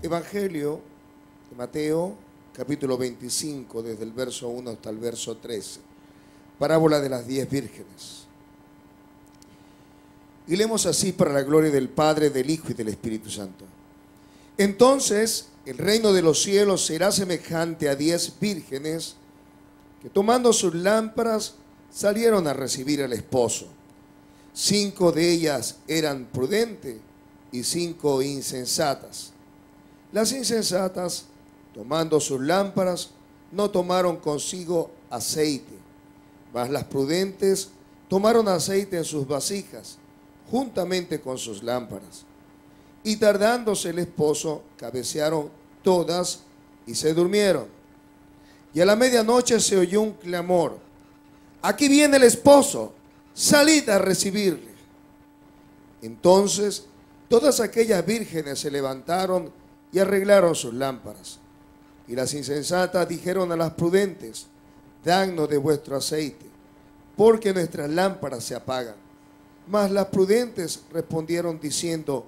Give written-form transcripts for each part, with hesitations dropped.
Evangelio de Mateo, capítulo 25, desde el verso 1 hasta el verso 13. Parábola de las 10 vírgenes. Y leemos así para la gloria del Padre, del Hijo y del Espíritu Santo. Entonces el reino de los cielos será semejante a 10 vírgenes que tomando sus lámparas salieron a recibir al esposo. 5 de ellas eran prudentes y 5 insensatas. Las insensatas, tomando sus lámparas, no tomaron consigo aceite, mas las prudentes tomaron aceite en sus vasijas, juntamente con sus lámparas. Y tardándose el esposo, cabecearon todas y se durmieron. Y a la medianoche se oyó un clamor: aquí viene el esposo, salid a recibirle. Entonces todas aquellas vírgenes se levantaron y arreglaron sus lámparas. Y las insensatas dijeron a las prudentes: dadnos de vuestro aceite, porque nuestras lámparas se apagan. Mas las prudentes respondieron diciendo: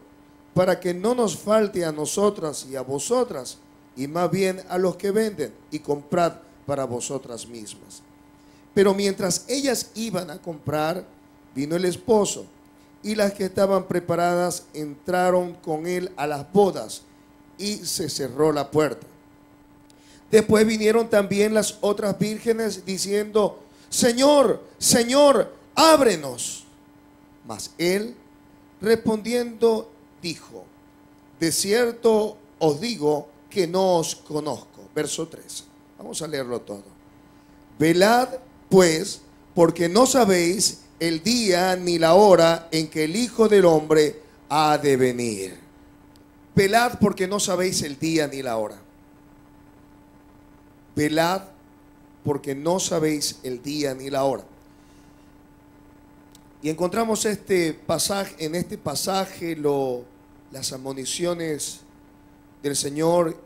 para que no nos falte a nosotras y a vosotras, y más bien a los que venden, y comprad para vosotras mismas. Pero mientras ellas iban a comprar, vino el esposo, y las que estaban preparadas entraron con él a las bodas, y se cerró la puerta. Después vinieron también las otras vírgenes diciendo: Señor, Señor, ábrenos. Mas él, respondiendo, dijo: de cierto os digo que no os conozco. Verso 13. Vamos a leerlo todo. Velad, pues, porque no sabéis el día ni la hora en que el Hijo del Hombre ha de venir. Velad porque no sabéis el día ni la hora. Velad porque no sabéis el día ni la hora. Y encontramos en este pasaje las admoniciones del Señor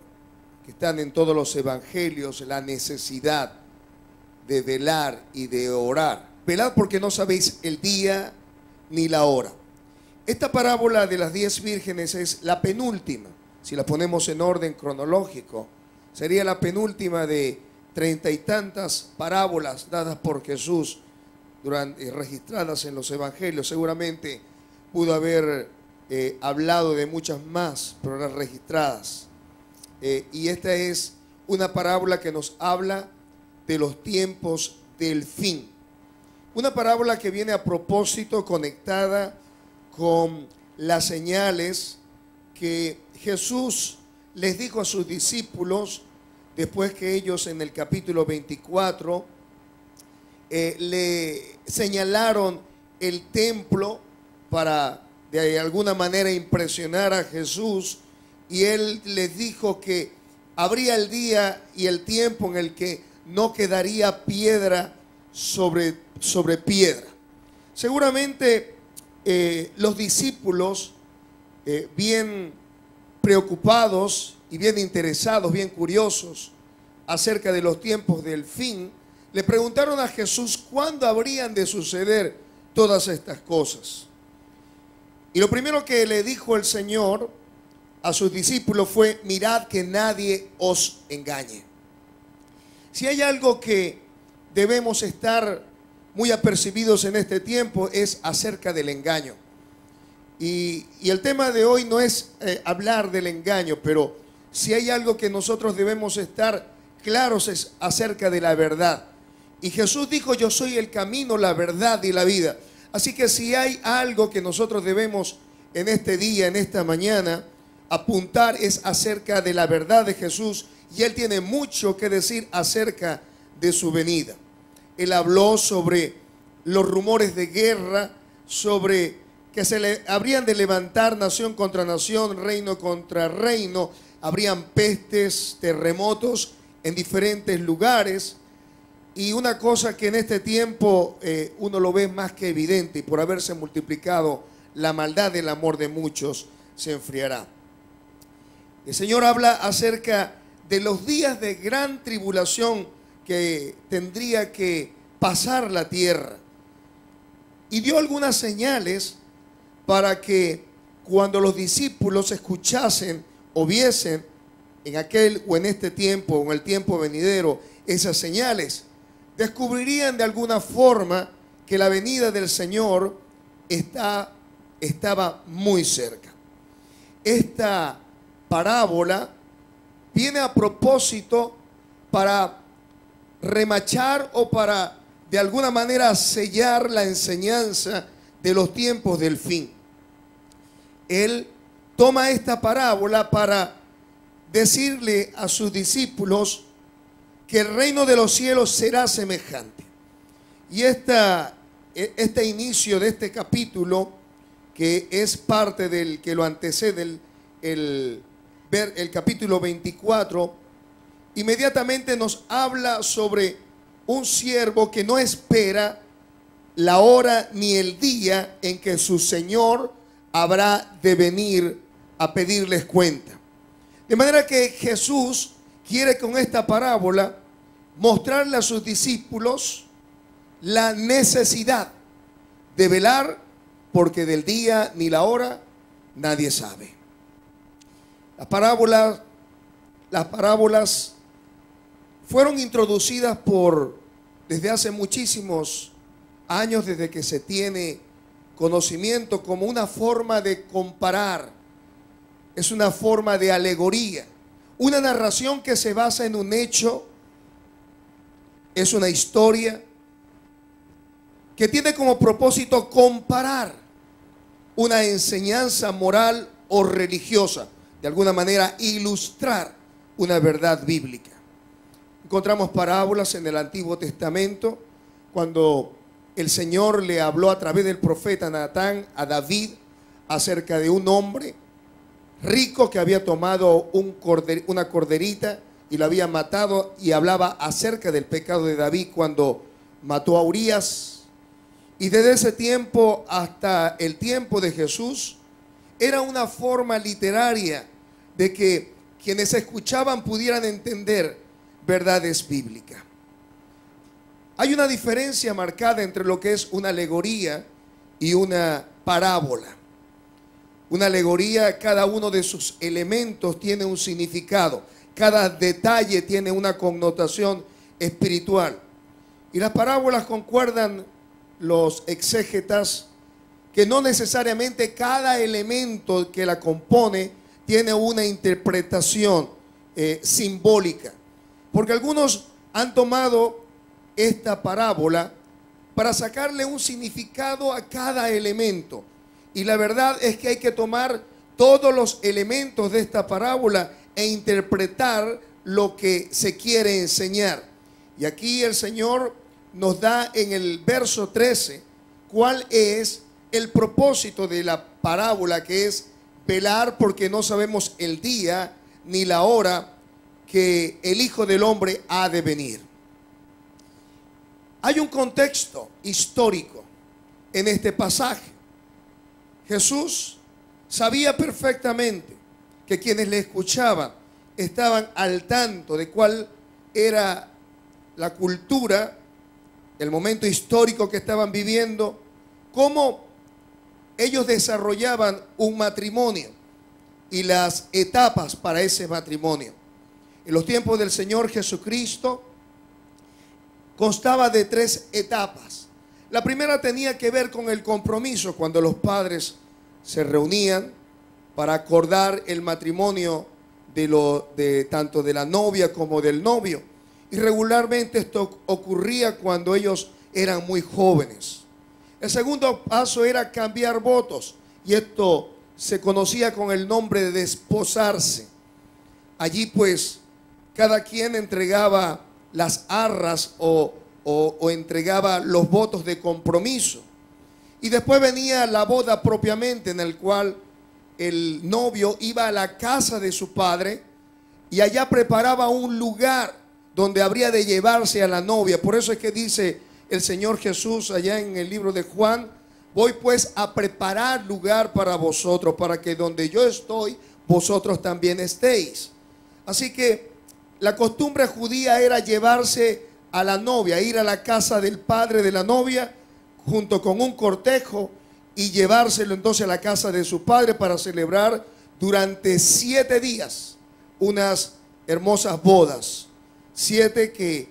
que están en todos los evangelios, la necesidad de velar y de orar. Velad porque no sabéis el día ni la hora. Esta parábola de las 10 vírgenes es la penúltima, si la ponemos en orden cronológico, sería la penúltima de 30 y tantas parábolas dadas por Jesús registradas en los evangelios. Seguramente pudo haber hablado de muchas más, pero las registradas. Y esta es una parábola que nos habla de los tiempos del fin. Una parábola que viene a propósito conectada con las señales que Jesús les dijo a sus discípulos después que ellos en el capítulo 24 le señalaron el templo para de alguna manera impresionar a Jesús, y él les dijo que habría el día y el tiempo en el que no quedaría piedra sobre piedra. Seguramente los discípulos, bien preocupados y bien interesados, bien curiosos acerca de los tiempos del fin, le preguntaron a Jesús cuándo habrían de suceder todas estas cosas. Y lo primero que le dijo el Señor a sus discípulos fue: mirad que nadie os engañe. Si hay algo que debemos estar muy apercibidos en este tiempo es acerca del engaño. Y el tema de hoy no es hablar del engaño, pero si hay algo que nosotros debemos estar claros es acerca de la verdad. Y Jesús dijo: yo soy el camino, la verdad y la vida. Así que si hay algo que nosotros debemos en este día, en esta mañana, apuntar es acerca de la verdad de Jesús, y Él tiene mucho que decir acerca de su venida. Él habló sobre los rumores de guerra, sobre que habrían de levantar nación contra nación, reino contra reino, habrían pestes, terremotos en diferentes lugares. Y una cosa que en este tiempo uno lo ve más que evidente, y por haberse multiplicado la maldad del amor de muchos se enfriará. El Señor habla acerca de los días de gran tribulación que tendría que pasar la tierra, y dio algunas señales para que cuando los discípulos escuchasen hubiesen en aquel o en este tiempo o en el tiempo venidero esas señales, descubrirían de alguna forma que la venida del Señor estaba muy cerca. Esta parábola viene a propósito para remachar o para de alguna manera sellar la enseñanza de los tiempos del fin. Él toma esta parábola para decirle a sus discípulos que el reino de los cielos será semejante. Y este inicio de este capítulo, que es parte del que lo antecede el capítulo 24, inmediatamente nos habla sobre un siervo que no espera la hora ni el día en que su Señor habrá de venir a pedirles cuenta. De manera que Jesús quiere con esta parábola mostrarle a sus discípulos la necesidad de velar, porque del día ni la hora nadie sabe. Las parábolas fueron introducidas desde hace muchísimos años, desde que se tiene conocimiento, como una forma de comparar. Es una forma de alegoría, una narración que se basa en un hecho, es una historia que tiene como propósito comparar una enseñanza moral o religiosa, de alguna manera ilustrar una verdad bíblica. Encontramos parábolas en el Antiguo Testamento, cuando el Señor le habló a través del profeta Natán a David acerca de un hombre rico que había tomado una corderita y la había matado, y hablaba acerca del pecado de David cuando mató a Urías. Y desde ese tiempo hasta el tiempo de Jesús era una forma literaria de que quienes escuchaban pudieran entender verdades bíblicas. Hay una diferencia marcada entre lo que es una alegoría y una parábola. Una alegoría, cada uno de sus elementos tiene un significado, cada detalle tiene una connotación espiritual. Y las parábolas, concuerdan los exégetas, que no necesariamente cada elemento que la compone tiene una interpretación simbólica. Porque algunos han tomado esta parábola para sacarle un significado a cada elemento. Y la verdad es que hay que tomar todos los elementos de esta parábola e interpretar lo que se quiere enseñar. Y aquí el Señor nos da en el verso 13 cuál es el propósito de la parábola, que es velar, porque no sabemos el día ni la hora que el Hijo del Hombre ha de venir. Hay un contexto histórico en este pasaje. Jesús sabía perfectamente que quienes le escuchaban estaban al tanto de cuál era la cultura, el momento histórico que estaban viviendo, cómo ellos desarrollaban un matrimonio y las etapas para ese matrimonio. En los tiempos del Señor Jesucristo constaba de 3 etapas. La primera tenía que ver con el compromiso, cuando los padres se reunían para acordar el matrimonio tanto de la novia como del novio. Y regularmente esto ocurría cuando ellos eran muy jóvenes. El segundo paso era cambiar votos, y esto se conocía con el nombre de desposarse. Allí pues cada quien entregaba las arras o entregaba los votos de compromiso. Y después venía la boda propiamente, en el cual el novio iba a la casa de su padre y allá preparaba un lugar donde habría de llevarse a la novia. Por eso es que dice el Señor Jesús allá en el libro de Juan: voy pues a preparar lugar para vosotros, para que donde yo estoy, vosotros también estéis. Así que la costumbre judía era llevarse a la novia, ir a la casa del padre de la novia junto con un cortejo y llevárselo entonces a la casa de su padre para celebrar durante 7 días unas hermosas bodas. 7 que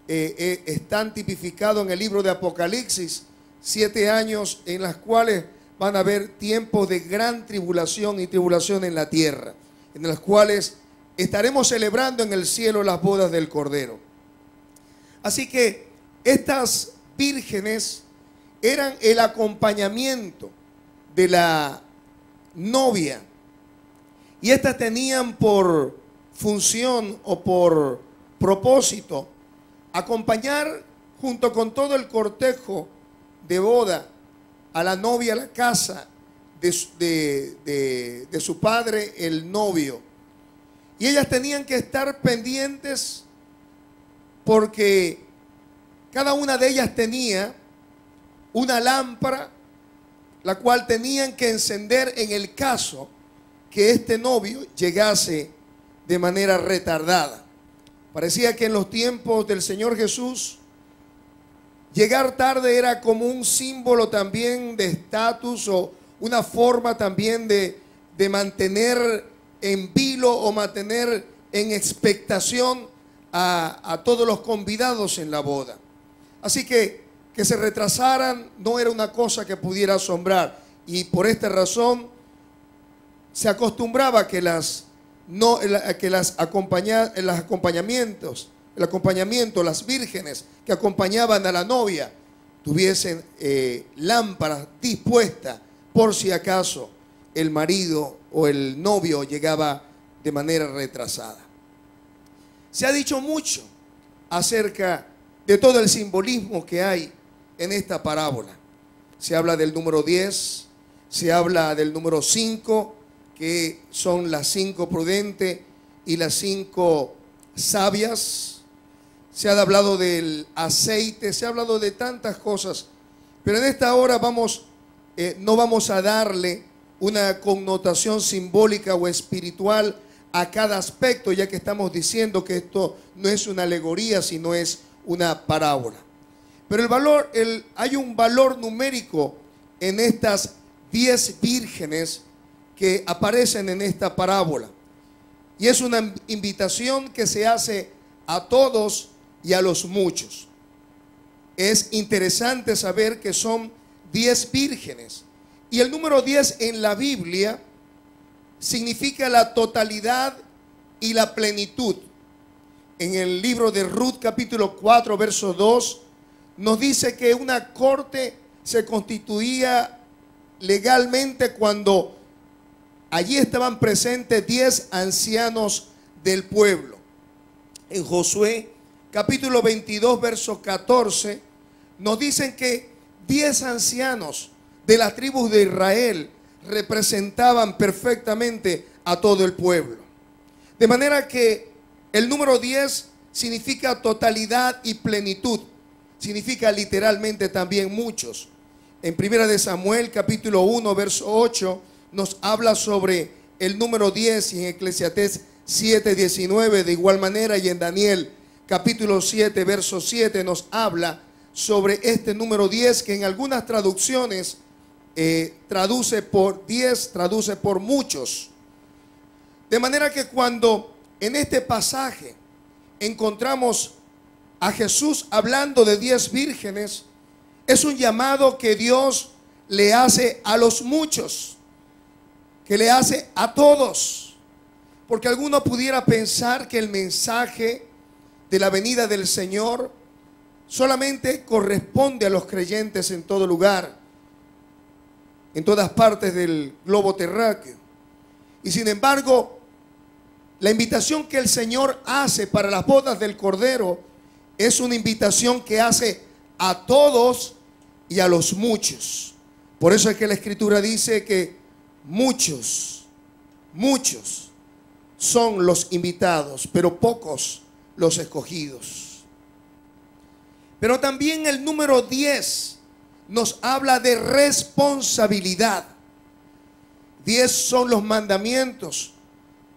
están tipificados en el libro de Apocalipsis. 7 años en las cuales van a haber tiempos de gran tribulación y tribulación en la tierra, en las cuales estaremos celebrando en el cielo las bodas del Cordero. Así que estas vírgenes eran el acompañamiento de la novia, y estas tenían por función o por propósito acompañar junto con todo el cortejo de boda a la novia a la casa de su padre, el novio. Y ellas tenían que estar pendientes porque cada una de ellas tenía una lámpara, la cual tenían que encender en el caso que este novio llegase de manera retardada. Parecía que en los tiempos del Señor Jesús, llegar tarde era como un símbolo también de estatus o una forma también de mantener en vilo o mantener en expectación a todos los convidados en la boda. Así que se retrasaran no era una cosa que pudiera asombrar, y por esta razón se acostumbraba que las vírgenes que acompañaban a la novia tuviesen lámparas dispuestas por si acaso el marido o el novio llegaba de manera retrasada. Se ha dicho mucho acerca de todo el simbolismo que hay en esta parábola. Se habla del número 10, se habla del número 5, que son las 5 prudentes y las 5 sabias. Se ha hablado del aceite, se ha hablado de tantas cosas, pero en esta hora no vamos a darle una connotación simbólica o espiritual a cada aspecto, ya que estamos diciendo que esto no es una alegoría, sino es una parábola. Pero hay un valor numérico en estas 10 vírgenes que aparecen en esta parábola. Y es una invitación que se hace a todos y a los muchos. Es interesante saber que son 10 vírgenes. Y el número 10 en la Biblia significa la totalidad y la plenitud. En el libro de Ruth, capítulo 4, verso 2, nos dice que una corte se constituía legalmente cuando allí estaban presentes 10 ancianos del pueblo. En Josué, capítulo 22, verso 14, nos dicen que 10 ancianos de las tribus de Israel representaban perfectamente a todo el pueblo. De manera que el número 10 significa totalidad y plenitud. Significa literalmente también muchos. En Primera de Samuel, capítulo 1, verso 8, nos habla sobre el número 10, y en Eclesiastés 7, 19 de igual manera, y en Daniel, capítulo 7, verso 7, nos habla sobre este número 10, que en algunas traducciones traduce por 10, traduce por muchos. De manera que cuando en este pasaje encontramos a Jesús hablando de 10 vírgenes, es un llamado que Dios le hace a los muchos, que le hace a todos. Porque alguno pudiera pensar que el mensaje de la venida del Señor solamente corresponde a los creyentes en todo lugar, en todas partes del globo terráqueo. Y sin embargo, la invitación que el Señor hace para las bodas del Cordero es una invitación que hace a todos y a los muchos. Por eso es que la Escritura dice que muchos son los invitados, pero pocos los escogidos. Pero también el número 10 nos habla de responsabilidad. 10 son los mandamientos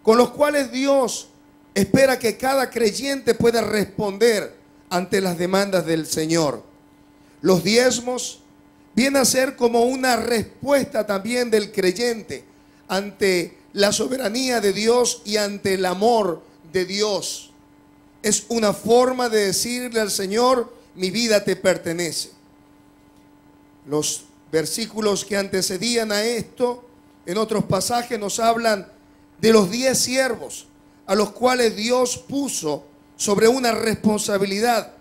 con los cuales Dios espera que cada creyente pueda responder ante las demandas del Señor. Los diezmos vienen a ser como una respuesta también del creyente ante la soberanía de Dios y ante el amor de Dios. Es una forma de decirle al Señor: mi vida te pertenece. Los versículos que antecedían a esto, en otros pasajes, nos hablan de los 10 siervos a los cuales Dios puso sobre una responsabilidad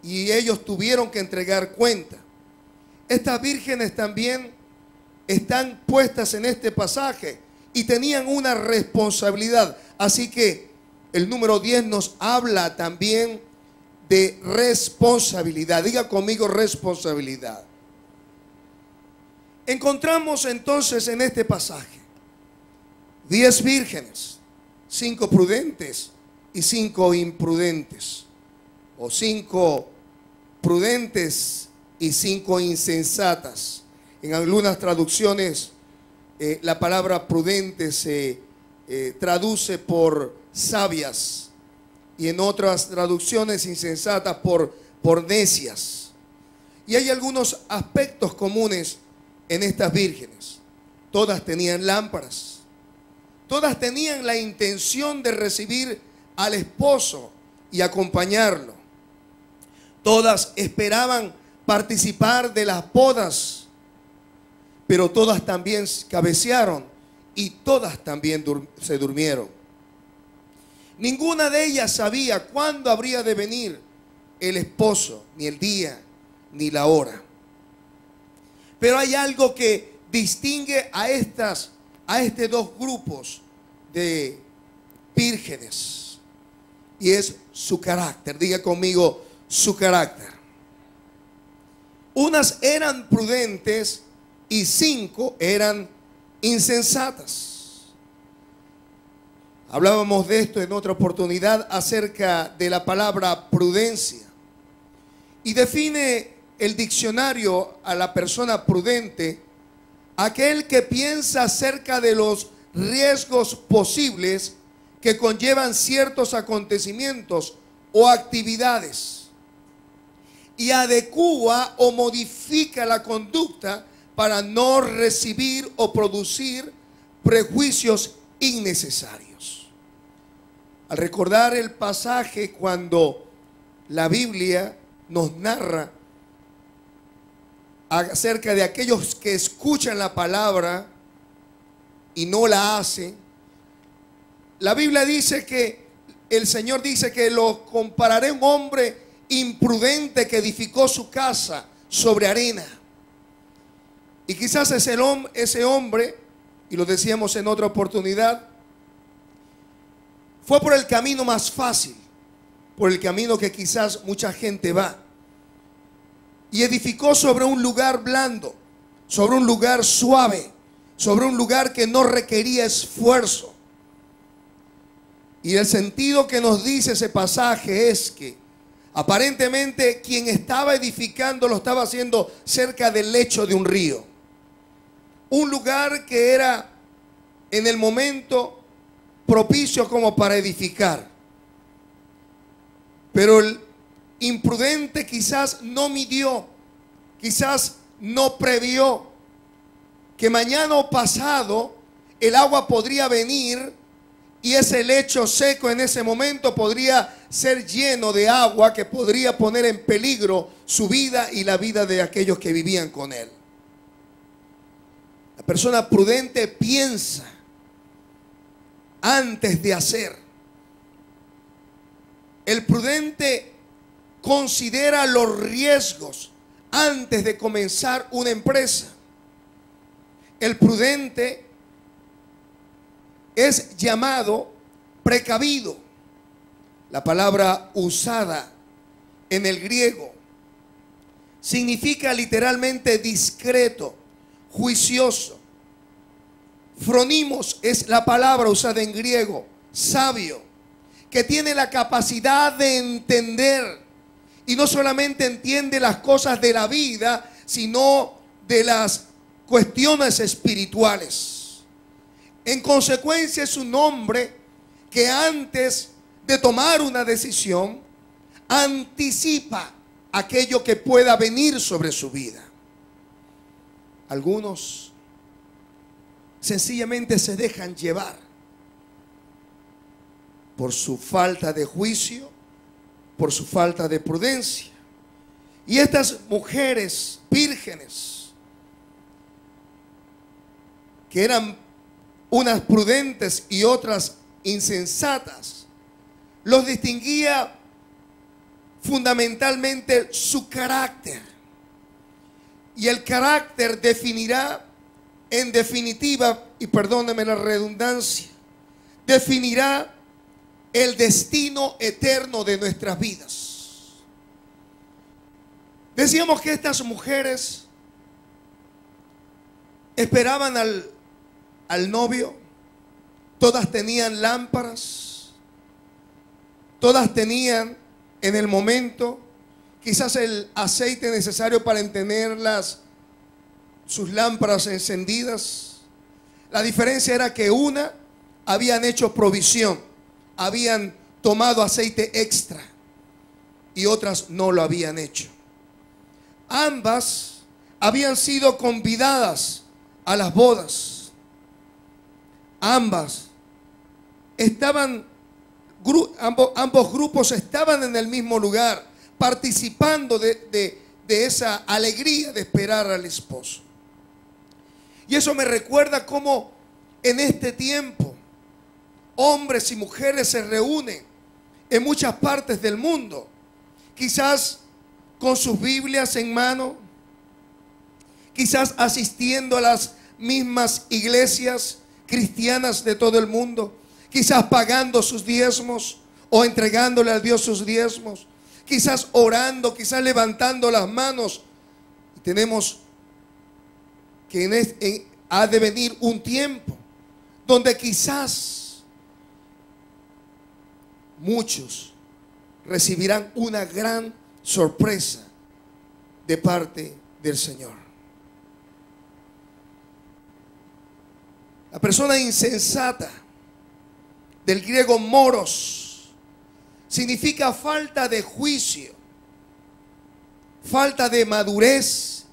y ellos tuvieron que entregar cuenta. Estas vírgenes también están puestas en este pasaje y tenían una responsabilidad. Así que el número 10 nos habla también de responsabilidad. Diga conmigo: responsabilidad. Encontramos entonces en este pasaje 10 vírgenes, 5 prudentes y 5 imprudentes, o 5 prudentes y 5 insensatas. En algunas traducciones la palabra prudente se traduce por sabias y en otras traducciones insensatas por necias. Y hay algunos aspectos comunes en estas vírgenes. Todas tenían lámparas. Todas tenían la intención de recibir al esposo y acompañarlo. Todas esperaban participar de las bodas, pero todas también cabecearon y todas también se durmieron. Ninguna de ellas sabía cuándo habría de venir el esposo, ni el día, ni la hora. Pero hay algo que distingue a estos dos grupos de vírgenes, y es su carácter. Diga conmigo: su carácter. Unas eran prudentes y 5 eran insensatas. Hablábamos de esto en otra oportunidad acerca de la palabra prudencia. Y define el diccionario a la persona prudente: aquel que piensa acerca de los riesgos posibles que conllevan ciertos acontecimientos o actividades y adecúa o modifica la conducta para no recibir o producir prejuicios innecesarios. Al recordar el pasaje cuando la Biblia nos narra acerca de aquellos que escuchan la palabra y no la hacen, la Biblia dice que el Señor dice que lo compararé a un hombre imprudente que edificó su casa sobre arena. Y quizás ese hombre, y lo decíamos en otra oportunidad, fue por el camino más fácil, por el camino que quizás mucha gente va. Y edificó sobre un lugar blando, sobre un lugar suave, sobre un lugar que no requería esfuerzo. Y el sentido que nos dice ese pasaje es que aparentemente quien estaba edificando lo estaba haciendo cerca del lecho de un río. Un lugar que era en el momento propicio como para edificar. Pero el imprudente quizás no midió, quizás no previó que mañana o pasado el agua podría venir y ese lecho seco en ese momento podría ser lleno de agua que podría poner en peligro su vida y la vida de aquellos que vivían con él. La persona prudente piensa antes de hacer. El prudente considera los riesgos antes de comenzar una empresa. El prudente es llamado precavido. La palabra usada en el griego significa literalmente discreto, juicioso. Fronimos es la palabra usada en griego, sabio, que tiene la capacidad de entender, y no solamente entiende las cosas de la vida, sino de las cuestiones espirituales. En consecuencia, es un hombre que antes de tomar una decisión anticipa aquello que pueda venir sobre su vida. Algunos sencillamente se dejan llevar por su falta de juicio, por su falta de prudencia. Y estas mujeres vírgenes, que eran unas prudentes y otras insensatas, los distinguía fundamentalmente su carácter. Y el carácter definirá, en definitiva, y perdóneme la redundancia, definirá el destino eterno de nuestras vidas. Decíamos que estas mujeres esperaban al novio. Todas tenían lámparas, todas tenían en el momento quizás el aceite necesario para tenerlas, sus lámparas encendidas. La diferencia era que una habían hecho provisión, habían tomado aceite extra, y otras no lo habían hecho. Ambas habían sido convidadas a las bodas. Ambos grupos estaban en el mismo lugar, participando de esa alegría de esperar al esposo. Y eso me recuerda cómo en este tiempo hombres y mujeres se reúnen en muchas partes del mundo, quizás con sus Biblias en mano, quizás asistiendo a las mismas iglesias cristianas de todo el mundo, quizás pagando sus diezmos o entregándole a Dios sus diezmos, quizás orando, quizás levantando las manos. Y tenemos que ha de venir un tiempo donde quizás muchos recibirán una gran sorpresa de parte del Señor. La persona insensata, del griego moros, significa falta de juicio, falta de madurez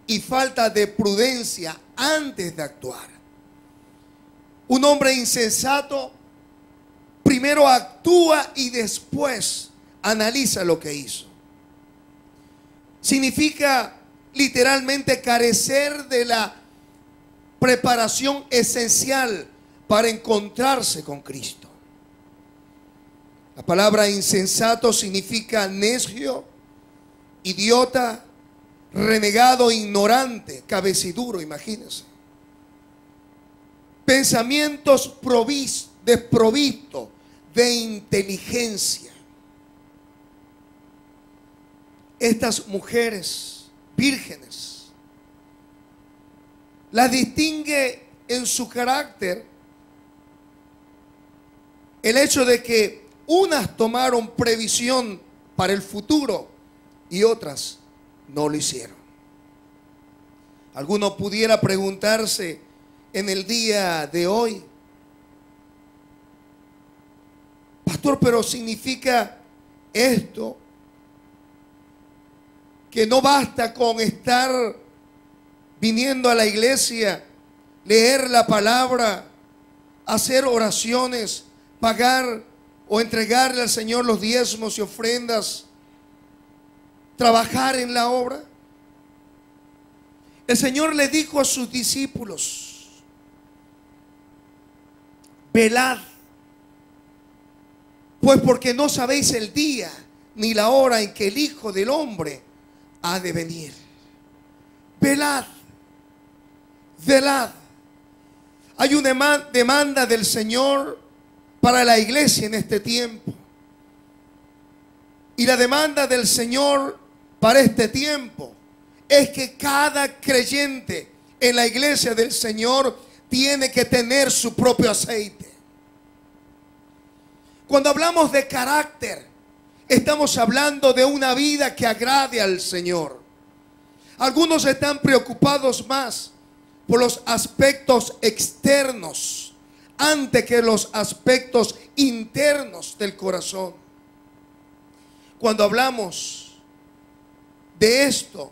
y falta de prudencia antes de actuar. Un hombre insensato primero actúa y después analiza lo que hizo. Significa literalmente carecer de la preparación esencial para encontrarse con Cristo. La palabra insensato significa necio, idiota, renegado, ignorante, cabeciduro, imagínense. Pensamientos desprovistos de inteligencia. Estas mujeres vírgenes las distingue en su carácter el hecho de que unas tomaron previsión para el futuro y otras no lo hicieron. Alguno pudiera preguntarse en el día de hoy: pastor, pero ¿significa esto que no basta con estar viniendo a la iglesia, leer la palabra, hacer oraciones, pagar o entregarle al Señor los diezmos y ofrendas, trabajar en la obra? El Señor le dijo a sus discípulos: velad, pues porque no sabéis el día ni la hora en que el Hijo del Hombre ha de venir. Velad, velad. Hay una demanda del Señor para la iglesia en este tiempo. Y la demanda del Señor para este tiempo es que cada creyente en la iglesia del Señor tiene que tener su propio aceite. Cuando hablamos de carácter, estamos hablando de una vida que agrade al Señor. Algunos están preocupados más por los aspectos externos antes que los aspectos internos del corazón. Cuando hablamos de esto,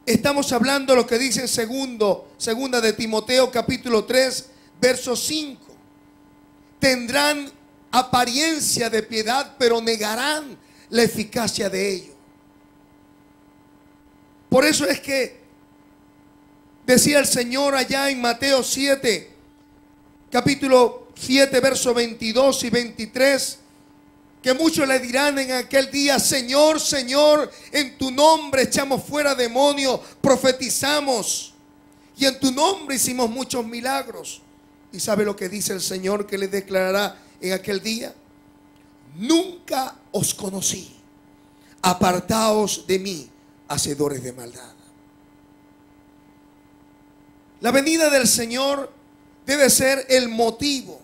estamos hablando de lo que dice en segunda de Timoteo capítulo 3 Verso 5. Tendrán apariencia de piedad, pero negarán la eficacia de ello. Por eso es que decía el Señor allá en Mateo 7, capítulo 7, versos 22 y 23, que muchos le dirán en aquel día: Señor, Señor, en tu nombre echamos fuera demonios, profetizamos, y en tu nombre hicimos muchos milagros. ¿Y sabe lo que dice el Señor que les declarará en aquel día? Nunca os conocí, apartaos de mí, hacedores de maldad. La venida del Señor debe ser el motivo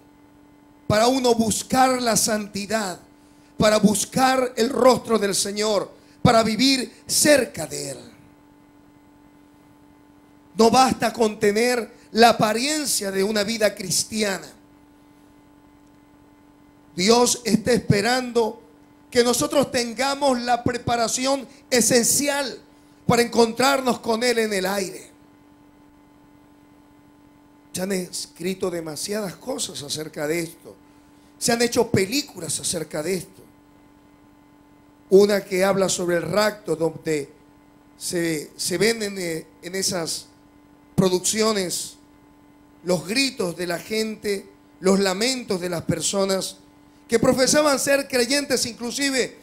para uno buscar la santidad, para buscar el rostro del Señor, para vivir cerca de Él. No basta con tener la apariencia de una vida cristiana. Dios está esperando que nosotros tengamos la preparación esencial para encontrarnos con Él en el aire. Se han escrito demasiadas cosas acerca de esto. Se han hecho películas acerca de esto. Una que habla sobre el rapto, donde se ven en esas producciones los gritos de la gente, los lamentos de las personas que profesaban ser creyentes, inclusive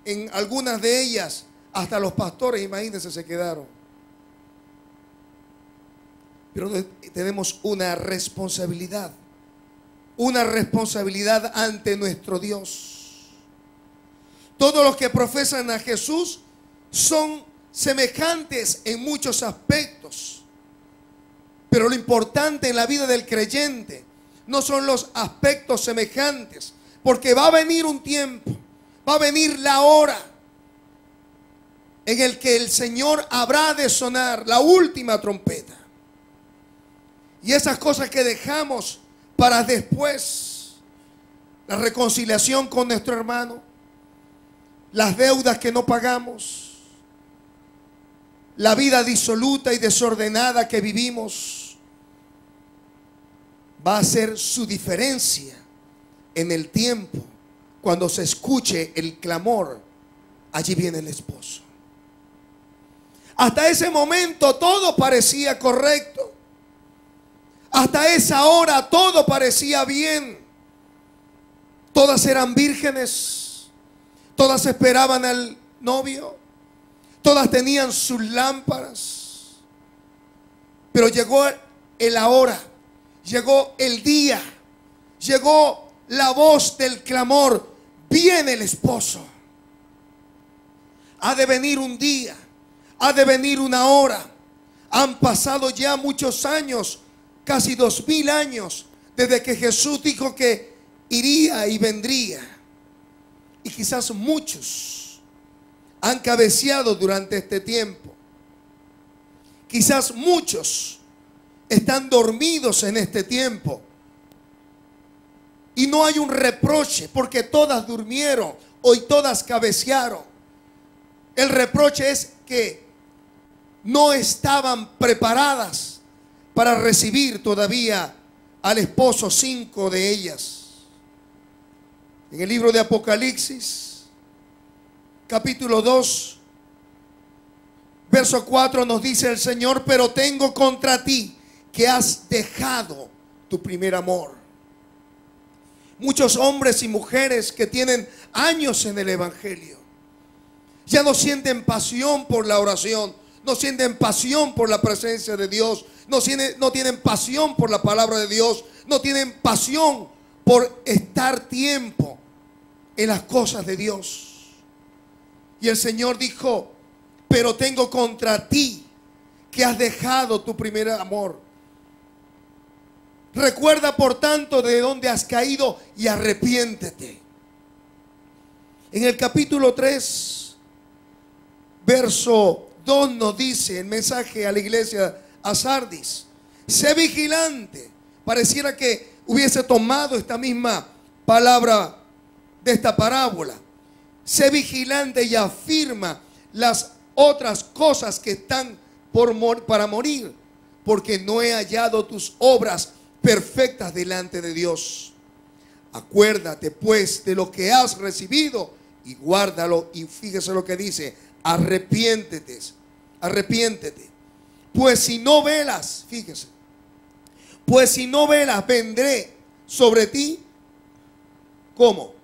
en algunas de ellas hasta los pastores, imagínense, se quedaron. Pero tenemos una responsabilidad ante nuestro Dios. Todos los que profesan a Jesús son semejantes en muchos aspectos, pero lo importante en la vida del creyente no son los aspectos semejantes, porque va a venir un tiempo, va a venir la hora en el que el Señor habrá de sonar la última trompeta. Y esas cosas que dejamos para después, la reconciliación con nuestro hermano, las deudas que no pagamos, la vida disoluta y desordenada que vivimos, va a ser su diferencia en el tiempo cuando se escuche el clamor: allí viene el esposo. Hasta ese momento todo parecía correcto. Hasta esa hora todo parecía bien. Todas eran vírgenes. Todas esperaban al novio. Todas tenían sus lámparas. Pero llegó la hora. Llegó el día. Llegó la voz del clamor: viene el esposo. Ha de venir un día. Ha de venir una hora. Han pasado ya muchos años, casi 2000 años, desde que Jesús dijo que iría y vendría. Y quizás muchos han cabeceado durante este tiempo. Quizás muchos están dormidos en este tiempo. Y no hay un reproche, porque todas durmieron, hoy todas cabecearon. El reproche es que no estaban preparadas para recibir todavía al esposo. 5 de ellas. En el libro de Apocalipsis, capítulo 2, verso 4, nos dice el Señor: pero tengo contra ti que has dejado tu primer amor. Muchos hombres y mujeres que tienen años en el Evangelio ya no sienten pasión por la oración, no sienten pasión por la presencia de Dios, no tienen pasión por la palabra de Dios, no tienen pasión por estar tiempo en las cosas de Dios. Y el Señor dijo: pero tengo contra ti que has dejado tu primer amor. Recuerda por tanto de dónde has caído y arrepiéntete. En el capítulo 3, verso 2 nos dice el mensaje a la iglesia a Sardis: sé vigilante. Pareciera que hubiese tomado esta misma palabra de esta parábola. Sé vigilante y afirma las otras cosas que están para morir, porque no he hallado tus obras perfectas delante de Dios. Acuérdate pues de lo que has recibido y guárdalo. Y fíjese lo que dice: arrepiéntete, arrepiéntete. Pues si no velas, fíjese, pues si no velas, vendré sobre ti como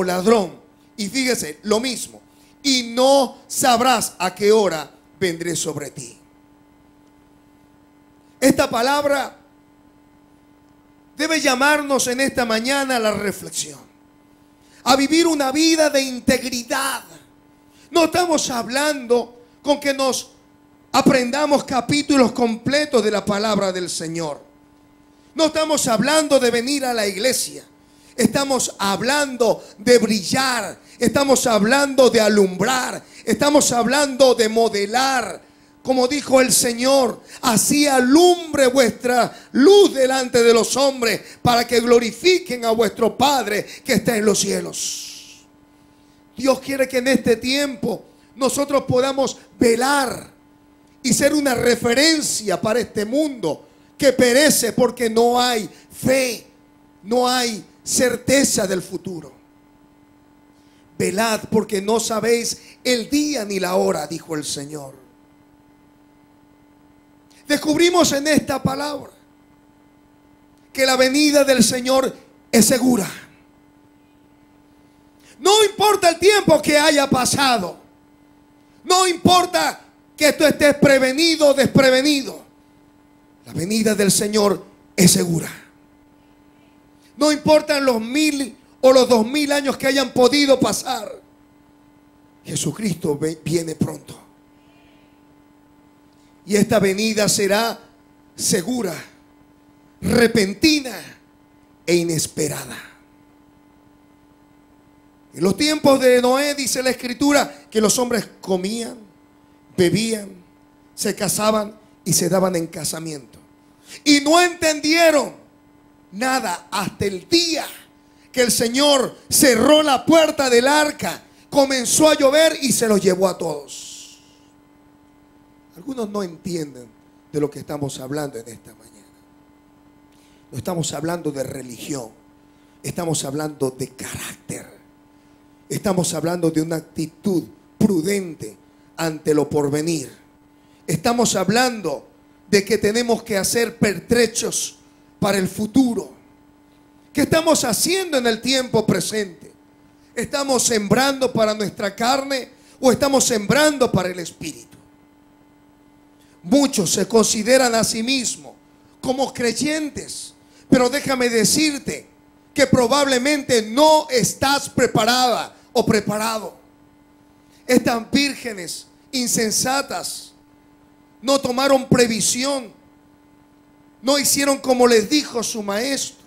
ladrón. Y fíjese, lo mismo. Y no sabrás a qué hora vendré sobre ti. Esta palabra debe llamarnos en esta mañana a la reflexión, a vivir una vida de integridad. No estamos hablando con que nos aprendamos capítulos completos de la palabra del Señor. No estamos hablando de venir a la iglesia. Estamos hablando de brillar. Estamos hablando de alumbrar. Estamos hablando de modelar. Como dijo el Señor: así alumbre vuestra luz delante de los hombres, para que glorifiquen a vuestro Padre que está en los cielos. Dios quiere que en este tiempo nosotros podamos velar y ser una referencia para este mundo que perece porque no hay fe, no hay certeza del futuro. Velad porque no sabéis el día ni la hora, dijo el Señor. Descubrimos en esta palabra que la venida del Señor es segura. No importa el tiempo que haya pasado. No importa que tú estés prevenido o desprevenido. La venida del Señor es segura. No importan los 1000 o los 2000 años que hayan podido pasar. Jesucristo viene pronto. Y esta venida será segura, repentina e inesperada. En los tiempos de Noé dice la Escritura que los hombres comían, bebían, se casaban y se daban en casamiento. Y no entendieron nada hasta el día que el Señor cerró la puerta del arca, comenzó a llover y se los llevó a todos. Algunos no entienden de lo que estamos hablando en esta mañana. No estamos hablando de religión, estamos hablando de carácter. Estamos hablando de una actitud prudente ante lo porvenir. Estamos hablando de que tenemos que hacer pertrechos para el futuro. ¿Qué estamos haciendo en el tiempo presente? ¿Estamos sembrando para nuestra carne o estamos sembrando para el espíritu? Muchos se consideran a sí mismos como creyentes, pero déjame decirte que probablemente no estás preparada o preparado. Estas vírgenes insensatas no tomaron previsión, no hicieron como les dijo su maestro,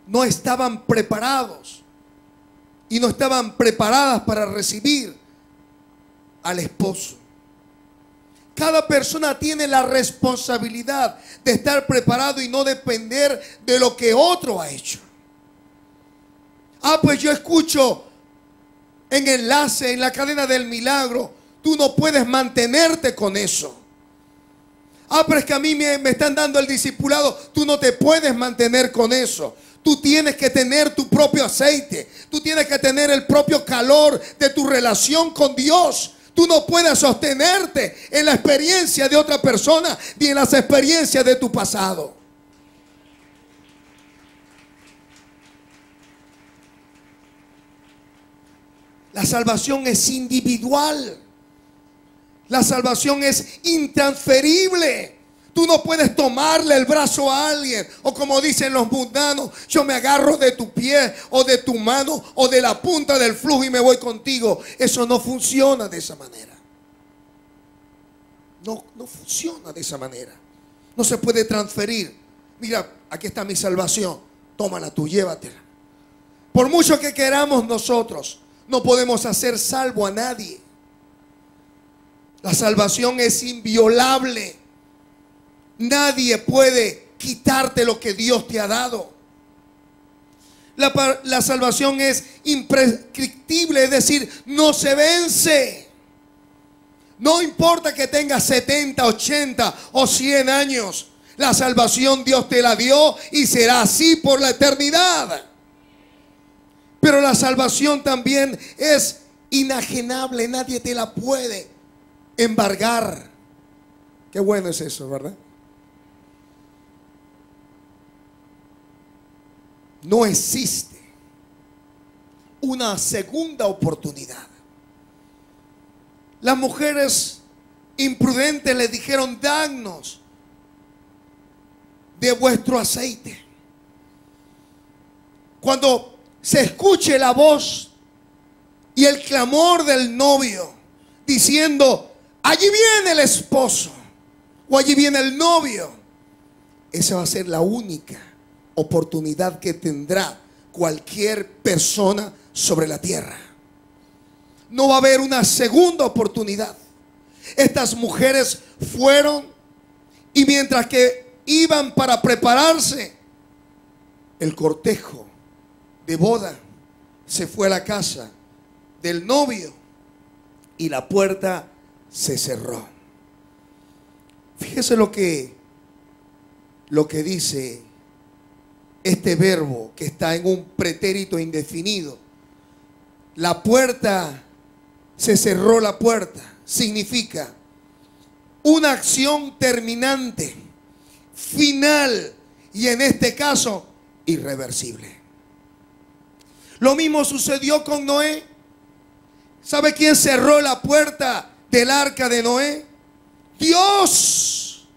no estaban preparados y no estaban preparadas para recibir al esposo. Cada persona tiene la responsabilidad de estar preparado y no depender de lo que otro ha hecho. Pues yo escucho en Enlace, en la cadena del milagro, tú no puedes mantenerte con eso. Pero es que a mí me están dando el discipulado. Tú no te puedes mantener con eso. Tú tienes que tener tu propio aceite. Tú tienes que tener el propio calor de tu relación con Dios. Tú no puedes sostenerte en la experiencia de otra persona ni en las experiencias de tu pasado. La salvación es individual. La salvación es intransferible. Tú no puedes tomarle el brazo a alguien, o como dicen los mundanos, yo me agarro de tu pie o de tu mano o de la punta del flujo y me voy contigo. Eso no funciona de esa manera. No funciona de esa manera. No se puede transferir. Mira, aquí está mi salvación. Tómala tú, llévatela. Por mucho que queramos nosotros, no podemos hacer salvo a nadie. La salvación es inviolable. Nadie puede quitarte lo que Dios te ha dado. La salvación es imprescriptible, es decir, no se vence. No importa que tengas 70, 80 o 100 años. La salvación Dios te la dio y será así por la eternidad. Pero la salvación también es inajenable, nadie te la puede embargar. Qué bueno es eso, ¿verdad? No existe una segunda oportunidad. Las mujeres imprudentes le dijeron: danos de vuestro aceite. Cuando se escuche la voz y el clamor del novio diciendo: allí viene el esposo o allí viene el novio, esa va a ser la única oportunidad que tendrá cualquier persona sobre la tierra. No va a haber una segunda oportunidad. Estas mujeres fueron, y mientras que iban para prepararse, el cortejo de boda se fue a la casa del novio y la puerta se cerró. Fíjese lo que dice este verbo que está en un pretérito indefinido. La puerta se cerró, la puerta significa una acción terminante, final, y en este caso irreversible. Lo mismo sucedió con Noé. ¿Sabe quién cerró la puerta del arca de Noé? Dios.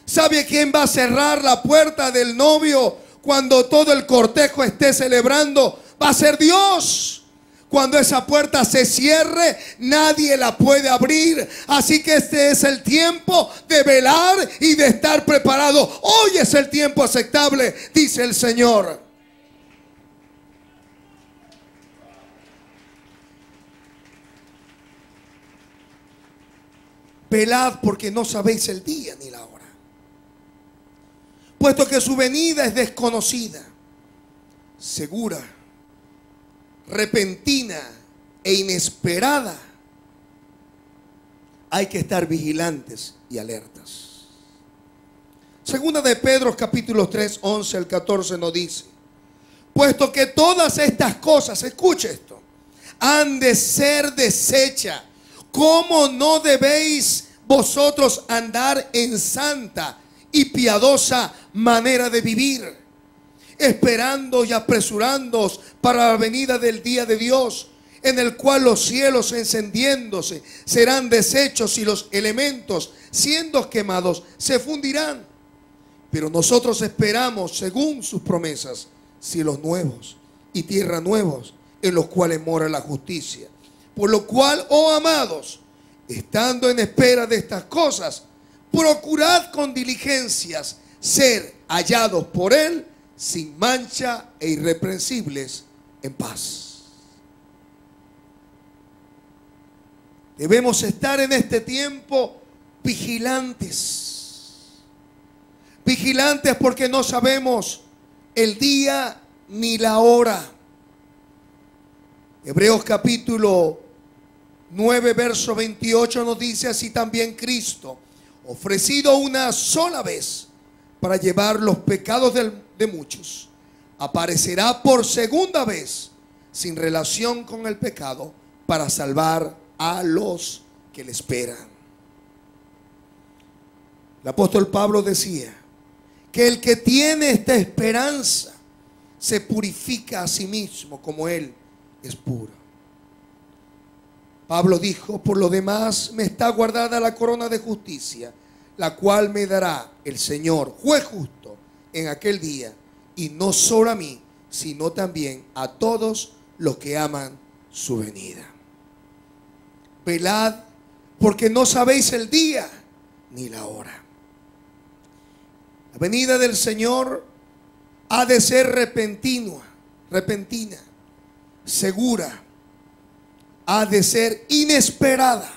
¿Sabe quién va a cerrar la puerta del novio cuando todo el cortejo esté celebrando? Va a ser Dios. Cuando esa puerta se cierre, nadie la puede abrir. Así que este es el tiempo de velar y de estar preparado. Hoy es el tiempo aceptable, dice el Señor. Velad porque no sabéis el día ni la hora, puesto que su venida es desconocida, segura, repentina e inesperada. Hay que estar vigilantes y alertas. Segunda de Pedro capítulo 3, 11 al 14 nos dice: puesto que todas estas cosas, escuche esto, han de ser deshechas, ¿cómo no debéis vosotros andar en santa y piadosa manera de vivir, esperando y apresurándoos para la venida del día de Dios, en el cual los cielos encendiéndose serán deshechos y los elementos siendo quemados se fundirán? Pero nosotros esperamos, según sus promesas, cielos nuevos y tierra nuevos, en los cuales mora la justicia. Por lo cual, oh amados, estando en espera de estas cosas, procurad con diligencias ser hallados por Él sin mancha e irreprensibles en paz. Debemos estar en este tiempo vigilantes. Vigilantes porque no sabemos el día ni la hora. Hebreos capítulo 9, verso 28 nos dice: así también Cristo, ofrecido una sola vez para llevar los pecados de muchos, aparecerá por segunda vez sin relación con el pecado para salvar a los que le esperan. El apóstol Pablo decía que el que tiene esta esperanza se purifica a sí mismo como Él es puro. Pablo dijo: por lo demás me está guardada la corona de justicia, la cual me dará el Señor, juez justo, en aquel día, y no solo a mí, sino también a todos los que aman su venida. Velad, porque no sabéis el día ni la hora. La venida del Señor ha de ser repentina, segura, ha de ser inesperada.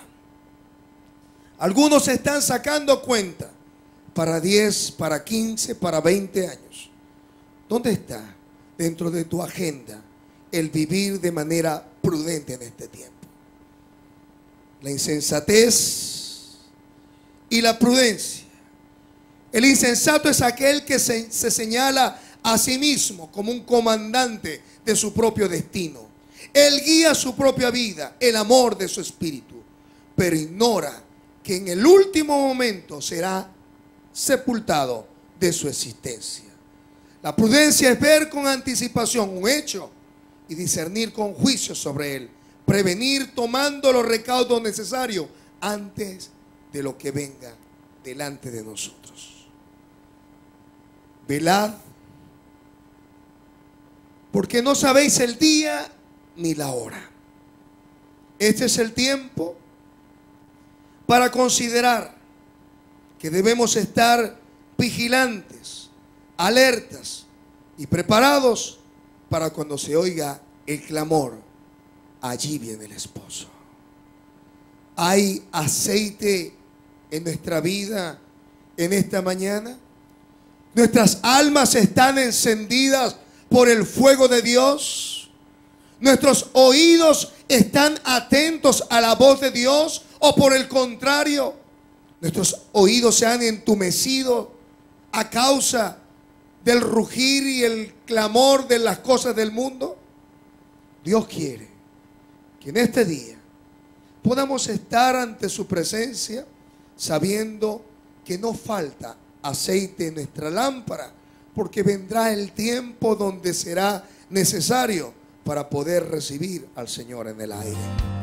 Algunos están sacando cuenta para 10, para 15, para 20 años. ¿Dónde está dentro de tu agenda el vivir de manera prudente en este tiempo? La insensatez y la prudencia El insensato es aquel que se señala a sí mismo como un comandante de su propio destino. Él guía su propia vida, el amor de su espíritu, pero ignora que en el último momento será sepultado de su existencia. La prudencia es ver con anticipación un hecho y discernir con juicio sobre él, prevenir tomando los recaudos necesarios antes de lo que venga delante de nosotros. Velad, porque no sabéis el día ni la hora. Este es el tiempo para considerar que debemos estar vigilantes, alertas y preparados para cuando se oiga el clamor: allí viene el esposo. ¿Hay aceite en nuestra vida en esta mañana? ¿Nuestras almas están encendidas por el fuego de Dios? ¿Nuestros oídos están atentos a la voz de Dios? ¿O por el contrario, nuestros oídos se han entumecido a causa del rugir y el clamor de las cosas del mundo? Dios quiere que en este día podamos estar ante su presencia sabiendo que no falta aceite en nuestra lámpara, porque vendrá el tiempo donde será necesario para poder recibir al Señor en el aire.